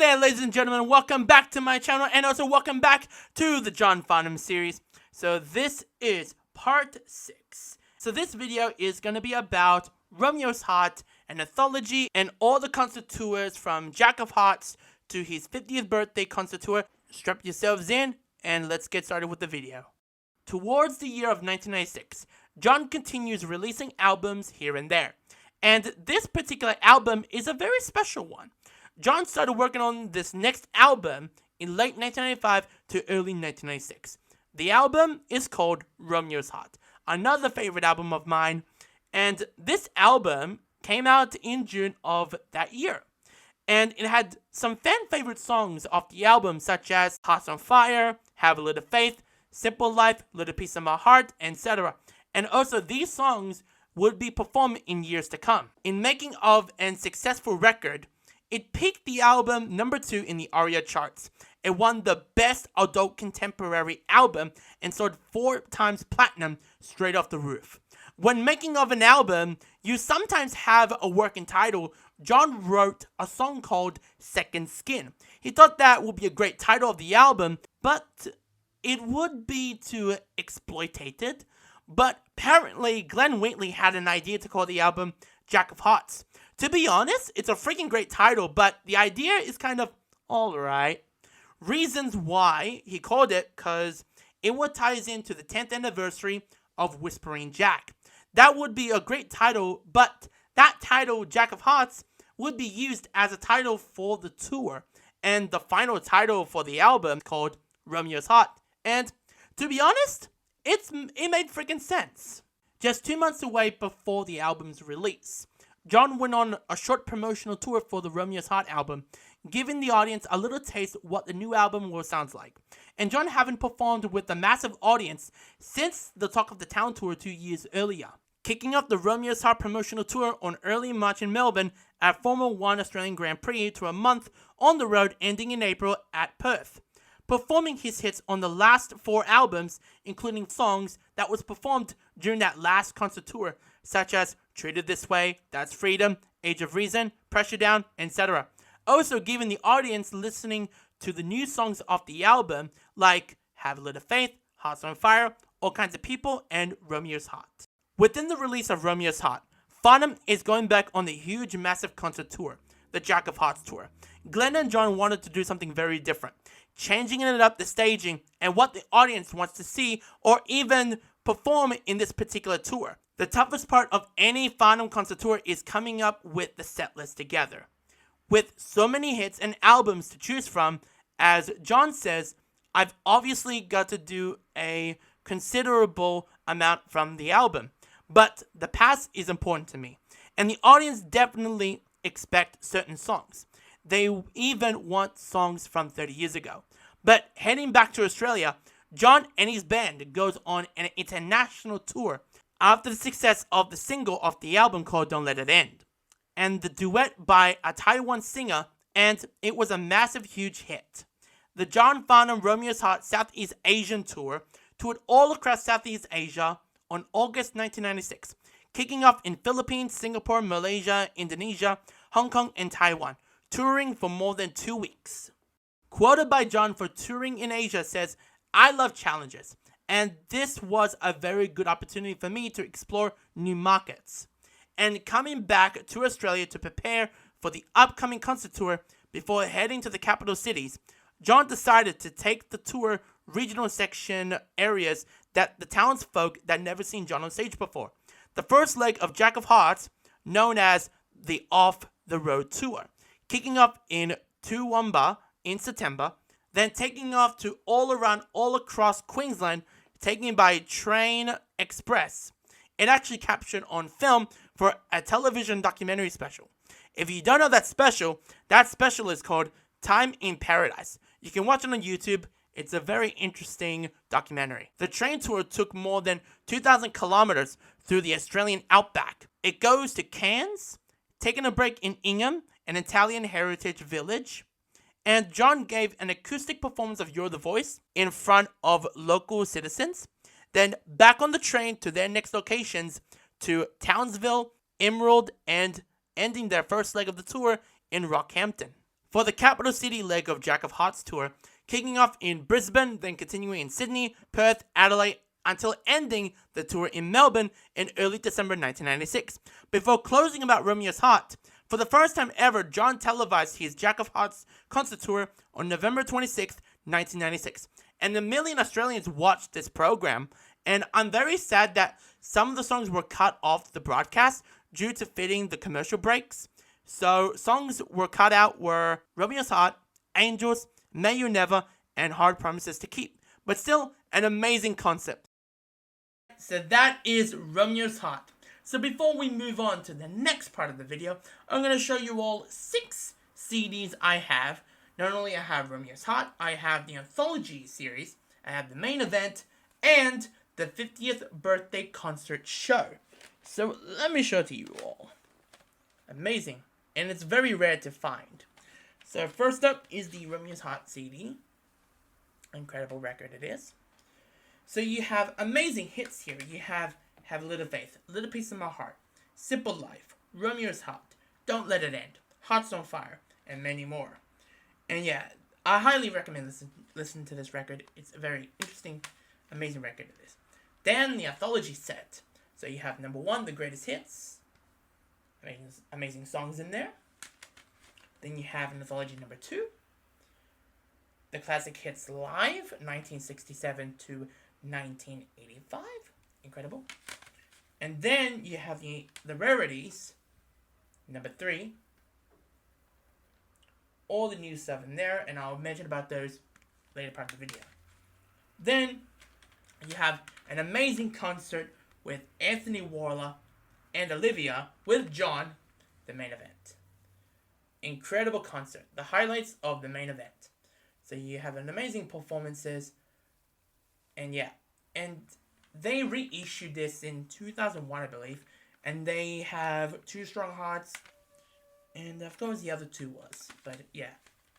there, ladies and gentlemen, welcome back to my channel, and also welcome back to the John Farnham series. So this is part 6. So this video is going to be about Romeo's Heart, an anthology, and all the concert tours from Jack of Hearts to his 50th birthday concert tour. Strap yourselves in, and let's get started with the video. Towards the year of 1996, John continues releasing albums here and there. And this particular album is a very special one. John started working on this next album in late 1995 to early 1996. The album is called Romeo's Heart, another favorite album of mine, and this album came out in June of that year. And it had some fan-favorite songs off the album, such as Hearts on Fire, Have a Little Faith, Simple Life, Little Piece of My Heart, etc. And also, these songs would be performed in years to come. In making of a successful record, it peaked the album number 2 in the ARIA charts. It won the Best Adult Contemporary Album and sold 4 times platinum straight off the roof. When making of an album, you sometimes have a working title. John wrote a song called Second Skin. He thought that would be a great title of the album, but it would be too exploitated. But apparently, Glenn Wheatley had an idea to call the album Jack of Hearts. To be honest, it's a freaking great title, but the idea is kind of alright. Reasons why he called it, because it would ties into the 10th anniversary of Whispering Jack. That would be a great title, but that title, Jack of Hearts, would be used as a title for the tour. And the final title for the album called Romeo's Heart. And to be honest, it made freaking sense. Just 2 months away before the album's release, John went on a short promotional tour for the Romeo's Heart album, giving the audience a little taste what the new album will sound like. And John hadn't performed with a massive audience since the Talk of the Town tour 2 years earlier. Kicking off the Romeo's Heart promotional tour on early March in Melbourne at Formula 1 Australian Grand Prix to a month on the road ending in April at Perth. Performing his hits on the last 4 albums, including songs that was performed during that last concert tour, such as Treated This Way, That's Freedom, Age of Reason, Pressure Down, etc. Also giving the audience listening to the new songs off the album, like Have a Little Faith, Hearts on Fire, All Kinds of People, and Romeo's Heart. Within the release of Romeo's Heart, Farnham is going back on the huge massive concert tour, the Jack of Hearts tour. Glenn and John wanted to do something very different, changing it up the staging and what the audience wants to see or even perform in this particular tour. The toughest part of any Farnham concert tour is coming up with the set list together. With so many hits and albums to choose from, as John says, I've obviously got to do a considerable amount from the album. But the past is important to me, and the audience definitely expect certain songs. They even want songs from 30 years ago. But heading back to Australia, John and his band goes on an international tour after the success of the single off the album called Don't Let It End, and the duet by a Taiwan singer, and it was a massive huge hit. The John Farnham Romeo's Heart Southeast Asian Tour toured all across Southeast Asia on August 1996, kicking off in Philippines, Singapore, Malaysia, Indonesia, Hong Kong, and Taiwan, touring for more than 2 weeks. Quoted by John for touring in Asia says, "I love challenges, and this was a very good opportunity for me to explore new markets." And coming back to Australia to prepare for the upcoming concert tour before heading to the capital cities, John decided to take the tour regional section areas that the townsfolk that never seen John on stage before. The first leg of Jack of Hearts, known as the Off the Road Tour, kicking off in Toowoomba in September, then taking off to all across Queensland, taken by train express. It actually captured on film for a television documentary special. If you don't know that special is called Time in Paradise. You can watch it on YouTube. It's a very interesting documentary. The train tour took more than 2,000 kilometers through the Australian outback. It goes to Cairns, taking a break in Ingham, an Italian heritage village, and John gave an acoustic performance of You're the Voice in front of local citizens, then back on the train to their next locations to Townsville, Emerald, and ending their first leg of the tour in Rockhampton. for the capital city leg of Jack of Hearts tour, kicking off in Brisbane, then continuing in Sydney, Perth, Adelaide, until ending the tour in Melbourne in early December 1996, before closing about Romeo's Heart. For the first time ever, John televised his Jack of Hearts concert tour on November 26, 1996, and a million Australians watched this program, and I'm very sad that some of the songs were cut off the broadcast due to fitting the commercial breaks. So songs were cut out were Romeo's Heart, Angels, May You Never, and Hard Promises to Keep, but still an amazing concept. So that is Romeo's Heart. So before we move on to the next part of the video, I'm going to show you all 6 CDs I have. Not only I have Romeo's Heart, I have the Anthology series, I have the main event, and the 50th birthday concert show. So let me show it to you all. Amazing. And it's very rare to find. So first up is the Romeo's Heart CD. Incredible record it is. So you have amazing hits here. You have a Little Faith, Little Piece of My Heart, Simple Life, Romeo's Heart, Don't Let It End, Hearts on Fire, and many more. And yeah, I highly recommend listen to this record. It's a very interesting, amazing record it is. Then the Anthology set. So you have number 1, The Greatest Hits. Amazing songs in there. Then you have Anthology number 2, The Classic Hits Live, 1967 to 1985. Incredible. And then you have the Rarities, number 3. All the new stuff in there, and I'll mention about those later part of the video. Then you have an amazing concert with Anthony Warler and Olivia with John, the main event. Incredible concert. The highlights of the main event. So you have an amazing performances. And yeah. And they reissued this in 2001, I believe. And they have Two Strong Hearts. And I forgot what the other 2 was. But yeah.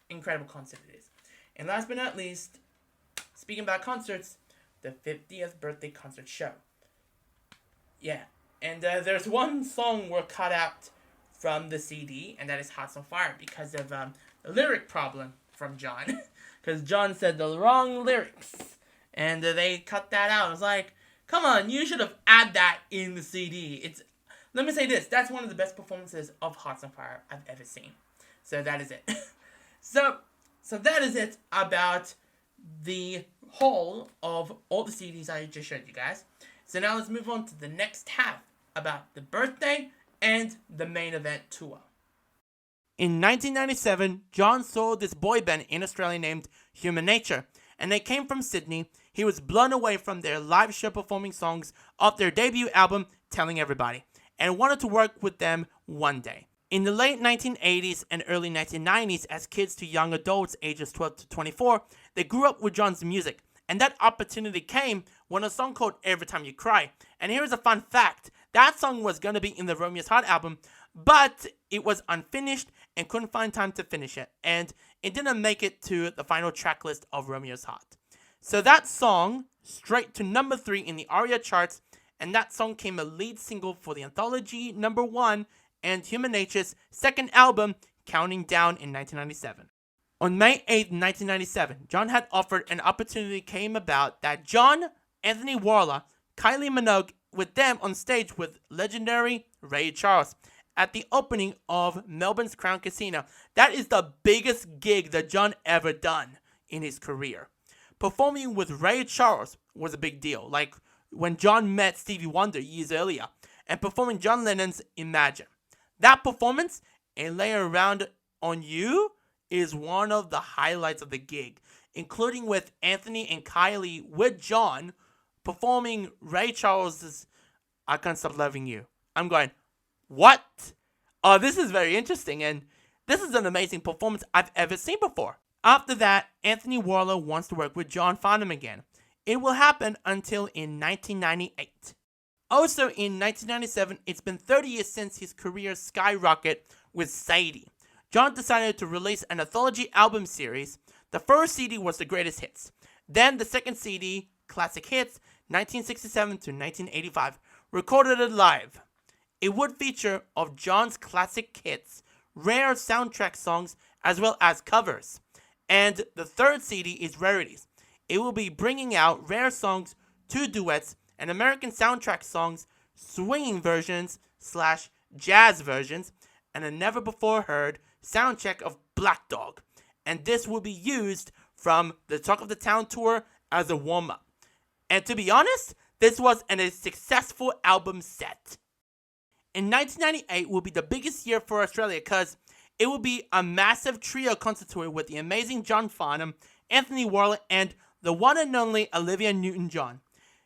Incredible concert it is. And last but not least, speaking about concerts, the 50th birthday concert show. Yeah. And there's one song were cut out from the CD, and that is Hearts on Fire, because of the lyric problem from John. Because John said the wrong lyrics, and they cut that out. I was like, come on, you should have added that in the CD. Let me say this, that's one of the best performances of Hearts on Fire I've ever seen. So that is it. so that is it about the whole of all the CDs I just showed you guys. So now let's move on to the next half about the birthday and the main event tour. In 1997, John saw this boy band in Australia named Human Nature, and they came from Sydney. He was blown away from their live show performing songs off their debut album, Telling Everybody, and wanted to work with them one day. In the late 1980s and early 1990s, as kids to young adults ages 12 to 24, they grew up with John's music, and that opportunity came when a song called Every Time You Cry. And here's a fun fact. That song was going to be in the Romeo's Heart album, but it was unfinished and couldn't find time to finish it. And it didn't make it to the final track list of Romeo's Heart. So that song, straight to number 3 in the ARIA charts, and that song came a lead single for the Anthology number 1 and Human Nature's second album, Counting Down, in 1997. On May 8, 1997, John had offered an opportunity came about that John, Anthony Warler, Kylie Minogue, with them on stage with legendary Ray Charles at the opening of Melbourne's Crown Casino. That is the biggest gig that John ever done in his career. Performing with Ray Charles was a big deal, like when John met Stevie Wonder years earlier, and performing John Lennon's Imagine. That performance, and Lay Around on You, is one of the highlights of the gig, including with Anthony and Kylie with John performing Ray Charles's I Can't Stop Loving You. I'm going, what? Oh, this is very interesting, and this is an amazing performance I've ever seen before. After that, Anthony Warler wants to work with John Farnham again. It will happen until in 1998. Also in 1997, it's been 30 years since his career skyrocketed with Sadie. John decided to release an anthology album series. The first CD was The Greatest Hits. Then the second CD, Classic Hits, 1967 to 1985, recorded it live. It would feature of John's classic hits, rare soundtrack songs, as well as covers. And the third CD is Rarities. It will be bringing out rare songs, 2 duets, and American soundtrack songs, swinging versions / jazz versions, and a never before heard soundcheck of Black Dog. And this will be used from the Talk of the Town tour as a warm-up. And to be honest, this was a successful album set. In 1998 will be the biggest year for Australia because it will be a massive trio concert tour with the amazing John Farnham, Anthony Warley, and the one and only Olivia Newton-John.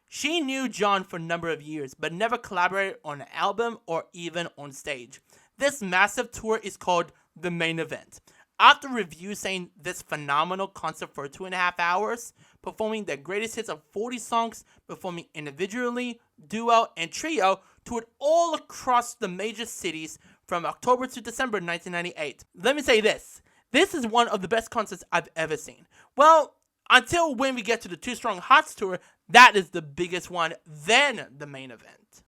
She knew John for a number of years, but never collaborated on an album or even on stage. This massive tour is called The Main Event. After reviews saying this phenomenal concert for 2.5 hours, performing the greatest hits of 40 songs, performing individually, duo, and trio, toured all across the major cities from October to December 1998. Let me say this. This is one of the best concerts I've ever seen. Well, until when we get to the Too Strong Hearts tour, that is the biggest one, then the Main Event.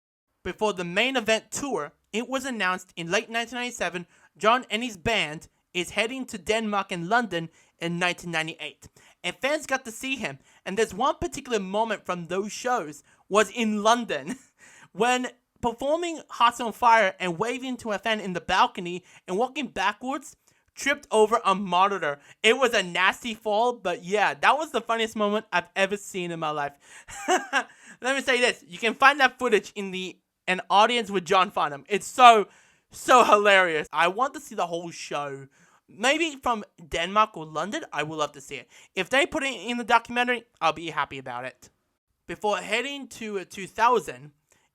Before the Main Event tour, it was announced in late 1997, John and his band is heading to Denmark and London in 1998. And fans got to see him. And there's one particular moment from those shows was in London when performing Hearts on Fire and waving to a fan in the balcony and walking backwards, tripped over a monitor. It was a nasty fall, but yeah, that was the funniest moment I've ever seen in my life. Let me say this. You can find that footage in an audience with John Farnham. It's so hilarious. I want to see the whole show. Maybe from Denmark or London, I would love to see it. If they put it in the documentary, I'll be happy about it. Before heading to 2000,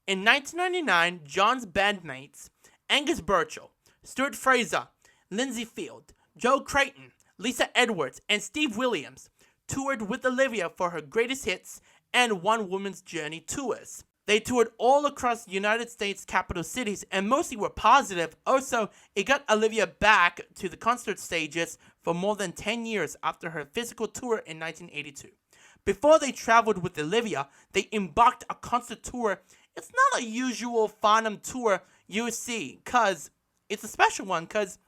in 1999, John's bandmates, Angus Burchell, Stuart Fraser, Lindsay Field, Joe Creighton, Lisa Edwards, and Steve Williams toured with Olivia for her greatest hits and One Woman's Journey tours. They toured all across the United States capital cities and mostly were positive. Also, it got Olivia back to the concert stages for more than 10 years after her physical tour in 1982. Before they traveled with Olivia, they embarked a concert tour. It's not a usual Farnham tour you see, because it's a special one, because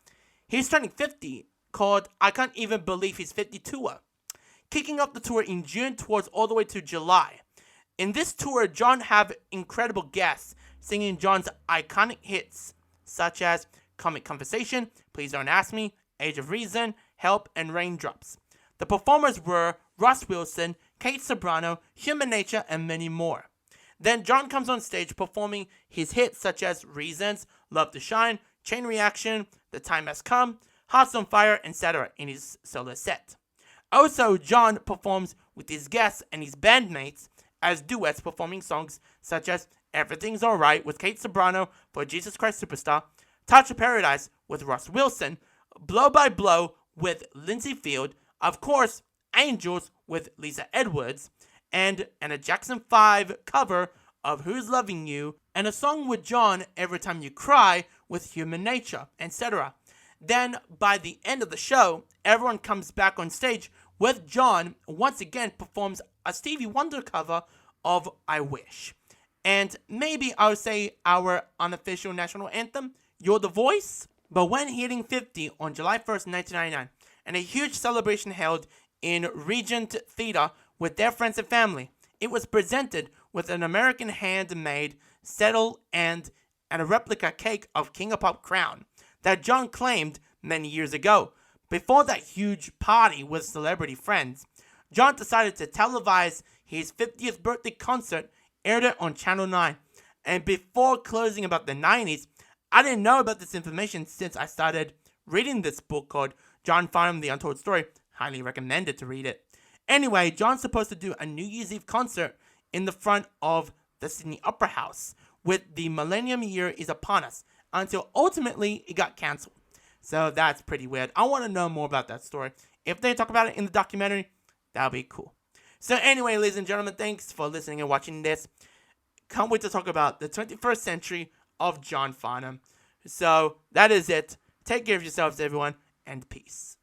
he's turning 50, called I Can't Even Believe He's 50 tour. Kicking off the tour in June towards all the way to July. In this tour, John have incredible guests singing John's iconic hits, such as Comic Conversation, Please Don't Ask Me, Age of Reason, Help, and Raindrops. The performers were Russ Wilson, Kate Ceberano, Human Nature, and many more. Then John comes on stage performing his hits such as Reasons, Love to Shine, Chain Reaction, The Time Has Come, Hearts on Fire, etc. in his solo set. Also, John performs with his guests and his bandmates as duets, performing songs such as Everything's Alright with Kate Ceberano for Jesus Christ Superstar, Touch of Paradise with Russ Wilson, Blow by Blow with Lindsay Field, of course, Angels with Lisa Edwards, and a Jackson 5 cover of Who's Loving You, and a song with John, Every Time You Cry, with Human Nature, etc. Then, by the end of the show, everyone comes back on stage with John, once again performs a Stevie Wonder cover of I Wish. And maybe I would say our unofficial national anthem, You're the Voice. But when hitting 50 on July 1st, 1999, and a huge celebration held in Regent Theatre with their friends and family, it was presented with an American handmade settle and a replica cake of King of Pop crown that John claimed many years ago. Before that huge party with celebrity friends, John decided to televise his 50th birthday concert, aired it on Channel 9. And before closing about the 90s, I didn't know about this information since I started reading this book called John Farnham, The Untold Story. Highly recommended to read it. Anyway, John's supposed to do a New Year's Eve concert in the front of the Sydney Opera House with the Millennium Year is upon us, until ultimately it got cancelled. So that's pretty weird. I want to know more about that story. If they talk about it in the documentary, that'll be cool. So anyway, ladies and gentlemen, thanks for listening and watching this. Can't wait to talk about the 21st century of John Farnham. So that is it. Take care of yourselves, everyone, and peace.